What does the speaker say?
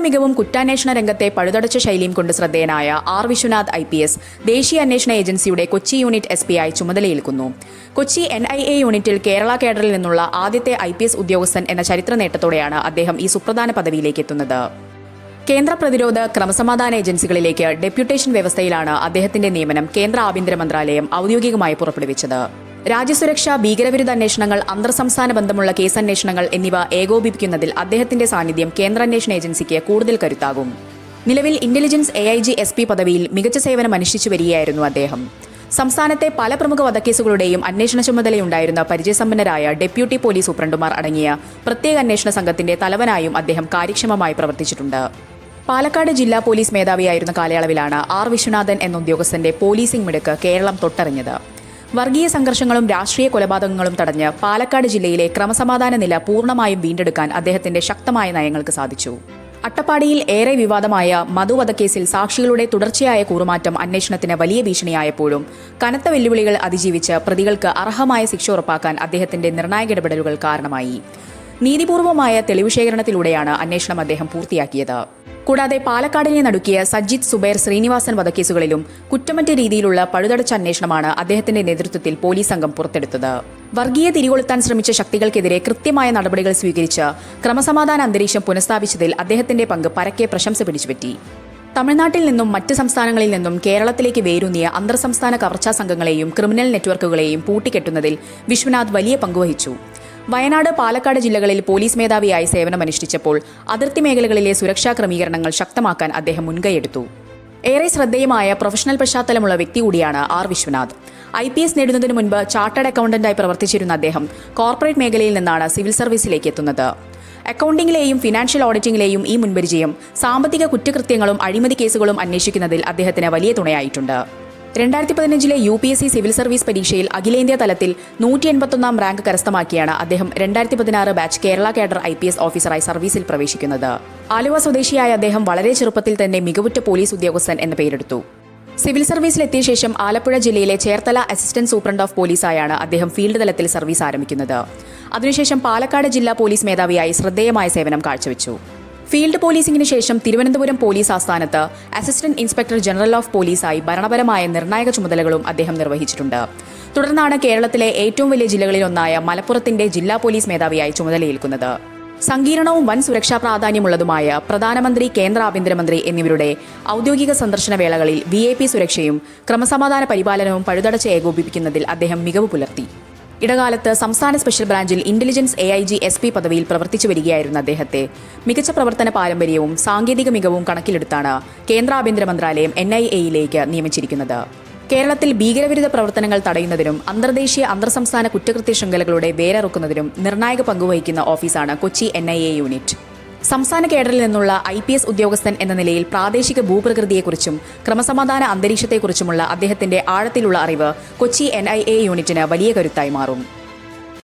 മികവും കുറ്റാന്വേഷണ രംഗത്തെ പഴുതടച്ച ശൈലിയും കൊണ്ട് ശ്രദ്ധേയനായ ആർ വിശ്വനാഥ് IPS ദേശീയ അന്വേഷണ ഏജൻസിയുടെ കൊച്ചി യൂണിറ്റ് SP ആയി ചുമതലയേൽക്കുന്നു. കൊച്ചി NIA യൂണിറ്റിൽ കേരള കേഡറിൽ നിന്നുള്ള ആദ്യത്തെ IPS ഉദ്യോഗസ്ഥൻ എന്ന ചരിത്ര നേട്ടത്തോടെയാണ് അദ്ദേഹം ഈ സുപ്രധാന പദവിയിലേക്ക് എത്തുന്നത്. കേന്ദ്ര പ്രതിരോധ ക്രമസമാധാന ഏജൻസികളിലേക്ക് ഡെപ്യൂട്ടേഷൻ വ്യവസ്ഥയിലാണ് അദ്ദേഹത്തിന്റെ നിയമനം കേന്ദ്ര ആഭ്യന്തര മന്ത്രാലയം ഔദ്യോഗികമായി പുറപ്പെടുവിച്ചത്. രാജ്യസുരക്ഷ, ഭീകരവിരുദ്ധ അന്വേഷണങ്ങൾ, അന്തർസംസ്ഥാന ബന്ധമുള്ള കേസന്വേഷണങ്ങൾ എന്നിവ ഏകോപിപ്പിക്കുന്നതിൽ അദ്ദേഹത്തിന്റെ സാന്നിധ്യം കേന്ദ്രാന്വേഷണ ഏജൻസിക്ക് കൂടുതൽ കരുത്താകും. നിലവിൽ ഇന്റലിജൻസ് AIG SP പദവിയിൽ മികച്ച സേവനം അനുഷ്ഠിച്ചു വരികയായിരുന്നു അദ്ദേഹം. സംസ്ഥാനത്തെ പല പ്രമുഖ വധക്കേസുകളുടെയും അന്വേഷണ ചുമതലയുണ്ടായിരുന്ന പരിചയസമ്പന്നരായ ഡെപ്യൂട്ടി പോലീസ് സൂപ്രണ്ടുമാർ അടങ്ങിയ പ്രത്യേക അന്വേഷണ സംഘത്തിന്റെ തലവനായും അദ്ദേഹം കാര്യക്ഷമമായി പ്രവർത്തിച്ചിട്ടുണ്ട്. പാലക്കാട് ജില്ലാ പോലീസ് മേധാവിയായിരുന്ന കാലയളവിലാണ് ആർ വിശ്വനാഥൻ എന്ന ഉദ്യോഗസ്ഥന്റെ പോലീസിംഗ് മിടുക്ക് കേരളം തൊട്ടറിഞ്ഞത്. വർഗീയ സംഘർഷങ്ങളും രാഷ്ട്രീയ കൊലപാതകങ്ങളും തടഞ്ഞ് പാലക്കാട് ജില്ലയിലെ ക്രമസമാധാന നില പൂർണ്ണമായും വീണ്ടെടുക്കാൻ അദ്ദേഹത്തിന്റെ ശക്തമായ നയങ്ങൾക്ക് സാധിച്ചു. അട്ടപ്പാടിയിൽ ഏറെ വിവാദമായ മധുവധക്കേസിൽ സാക്ഷികളുടെ തുടർച്ചയായ കൂറുമാറ്റം അന്വേഷണത്തിന് വലിയ ഭീഷണിയായപ്പോഴും കനത്ത വെല്ലുവിളികൾ അതിജീവിച്ച് പ്രതികൾക്ക് അർഹമായ ശിക്ഷ ഉറപ്പാക്കാൻ അദ്ദേഹത്തിന്റെ നിർണായക ഇടപെടലുകൾ കാരണമായി. നീതിപൂർവമായ തെളിവ് ശേഖരണത്തിലൂടെയാണ് അന്വേഷണം അദ്ദേഹം പൂർത്തിയാക്കിയത്. കൂടാതെ പാലക്കാടിനെ നടുക്കിയ സജ്ജിത്, സുബൈർ, ശ്രീനിവാസൻ വധക്കേസുകളിലും കുറ്റമറ്റ രീതിയിലുള്ള പഴുതടച്ച അന്വേഷണമാണ് അദ്ദേഹത്തിന്റെ നേതൃത്വത്തിൽ പോലീസ് സംഘം പുറത്തെടുത്തത്. വർഗീയ തിരികൊളുത്താൻ ശ്രമിച്ച ശക്തികൾക്കെതിരെ കൃത്യമായ നടപടികൾ സ്വീകരിച്ച് ക്രമസമാധാന അന്തരീക്ഷം പുനഃസ്ഥാപിച്ചതിൽ അദ്ദേഹത്തിന്റെ പങ്ക് പരക്കെ പ്രശംസ പിടിച്ചുപറ്റി. തമിഴ്നാട്ടിൽ നിന്നും മറ്റ് സംസ്ഥാനങ്ങളിൽ നിന്നും കേരളത്തിലേക്ക് വേരൂന്നിയ അന്തർസംസ്ഥാന കവർച്ചാ സംഘങ്ങളെയും ക്രിമിനൽ നെറ്റ്വർക്കുകളെയും പൂട്ടിക്കെട്ടുന്നതിൽ വിശ്വനാഥ് വലിയ പങ്കുവഹിച്ചു. വയനാട്, പാലക്കാട് ജില്ലകളിൽ പോലീസ് മേധാവിയായി സേവനമനുഷ്ഠിച്ചപ്പോൾ അതിർത്തി മേഖലകളിലെ സുരക്ഷാ ക്രമീകരണങ്ങൾ ശക്തമാക്കാൻ അദ്ദേഹം മുൻകൈയെടുത്തു. ഏറെ ശ്രദ്ധേയമായ പ്രൊഫഷണൽ പശ്ചാത്തലമുള്ള വ്യക്തി കൂടിയാണ് ആർ വിശ്വനാഥ്. IPS നേടുന്നതിനു മുൻപ് ചാർട്ടേഡ് അക്കൗണ്ടന്റായി പ്രവർത്തിച്ചിരുന്ന അദ്ദേഹം കോർപ്പറേറ്റ് മേഖലയിൽ നിന്നാണ് സിവിൽ സർവീസിലേക്ക് എത്തുന്നത്. അക്കൗണ്ടിംഗിലെയും ഫിനാൻഷ്യൽ ഓഡിറ്റിംഗിലെയും ഈ മുൻപരിചയം സാമ്പത്തിക കുറ്റകൃത്യങ്ങളും അഴിമതി കേസുകളും അന്വേഷിക്കുന്നതിൽ അദ്ദേഹത്തിന് വലിയ തുണയായിട്ടുണ്ട്. 2015 UPSC സിവിൽ സർവീസ് പരീക്ഷയിൽ അഖിലേന്ത്യാ തലത്തിൽ 181 റാങ്ക് കരസ്ഥമാക്കിയാണ് അദ്ദേഹം 2016 ബാച്ച് കേരള കേഡർ IPS ഓഫീസറായി സർവീസിൽ പ്രവേശിക്കുന്നത്. ആലുവ സ്വദേശിയായ അദ്ദേഹം വളരെ ചെറുപ്പത്തിൽ തന്നെ മികവുറ്റ പോലീസ് ഉദ്യോഗസ്ഥൻ എന്ന പേരെടുത്തു. സിവിൽ സർവീസിലെത്തിയ ശേഷം ആലപ്പുഴ ജില്ലയിലെ ചേർത്തല അസിസ്റ്റന്റ് സൂപ്രണ്ട് ഓഫ് പോലീസായാണ് അദ്ദേഹം ഫീൽഡ് തലത്തിൽ സർവീസ് ആരംഭിക്കുന്നത്. അതിനുശേഷം പാലക്കാട് ജില്ലാ പോലീസ് മേധാവിയായി ശ്രദ്ധേയമായ സേവനം കാഴ്ചവെച്ചു. ഫീൽഡ് പോലീസിംഗിന് ശേഷം തിരുവനന്തപുരം പോലീസ് ആസ്ഥാനത്ത് അസിസ്റ്റന്റ് ഇൻസ്പെക്ടർ ജനറൽ ഓഫ് പോലീസായി ഭരണപരമായ നിർണായക ചുമതലകളും അദ്ദേഹം നിർവഹിച്ചിട്ടുണ്ട്. തുടർന്നാണ് കേരളത്തിലെ ഏറ്റവും വലിയ ജില്ലകളിലൊന്നായ മലപ്പുറത്തിന്റെ ജില്ലാ പോലീസ് മേധാവിയായി ചുമതലയേൽക്കുന്നത്. സങ്കീർണവും വൻ സുരക്ഷാ പ്രാധാന്യമുള്ളതുമായ പ്രധാനമന്ത്രി, കേന്ദ്ര ആഭ്യന്തരമന്ത്രി എന്നിവരുടെ ഔദ്യോഗിക സന്ദർശന വേളകളിൽ VIP സുരക്ഷയും ക്രമസമാധാന പരിപാലനവും പഴുതടച്ച് ഏകോപിപ്പിക്കുന്നതിൽ അദ്ദേഹം മികവ് പുലർത്തി. ഇടകാലത്ത് സംസ്ഥാന സ്പെഷ്യൽ ബ്രാഞ്ചിൽ ഇന്റലിജൻസ് AIG SP പദവിയിൽ പ്രവർത്തിച്ചു വരികയായിരുന്ന അദ്ദേഹത്തെ മികച്ച പ്രവർത്തന പാരമ്പര്യവും സാങ്കേതിക മികവും കണക്കിലെടുത്താണ് കേന്ദ്ര ആഭ്യന്തര മന്ത്രാലയം NIA നിയമിച്ചിരിക്കുന്നത്. കേരളത്തിൽ ഭീകരവിരുദ്ധ പ്രവർത്തനങ്ങൾ തടയുന്നതിനും അന്തർദേശീയ അന്തർസംസ്ഥാന കുറ്റകൃത്യ ശൃംഖലകളുടെ വേരറുക്കുന്നതിനും നിർണായക പങ്കുവഹിക്കുന്ന ഓഫീസാണ് കൊച്ചി NIA യൂണിറ്റ്. സംസ്ഥാന കേഡറിൽ നിന്നുള്ള IPS ഉദ്യോഗസ്ഥൻ എന്ന നിലയിൽ പ്രാദേശിക ഭൂപ്രകൃതിയെക്കുറിച്ചും ക്രമസമാധാന അന്തരീക്ഷത്തെക്കുറിച്ചുമുള്ള അദ്ദേഹത്തിന്റെ ആഴത്തിലുള്ള അറിവ് കൊച്ചി NIA യൂണിറ്റിന് വലിയ കരുത്തായി മാറും.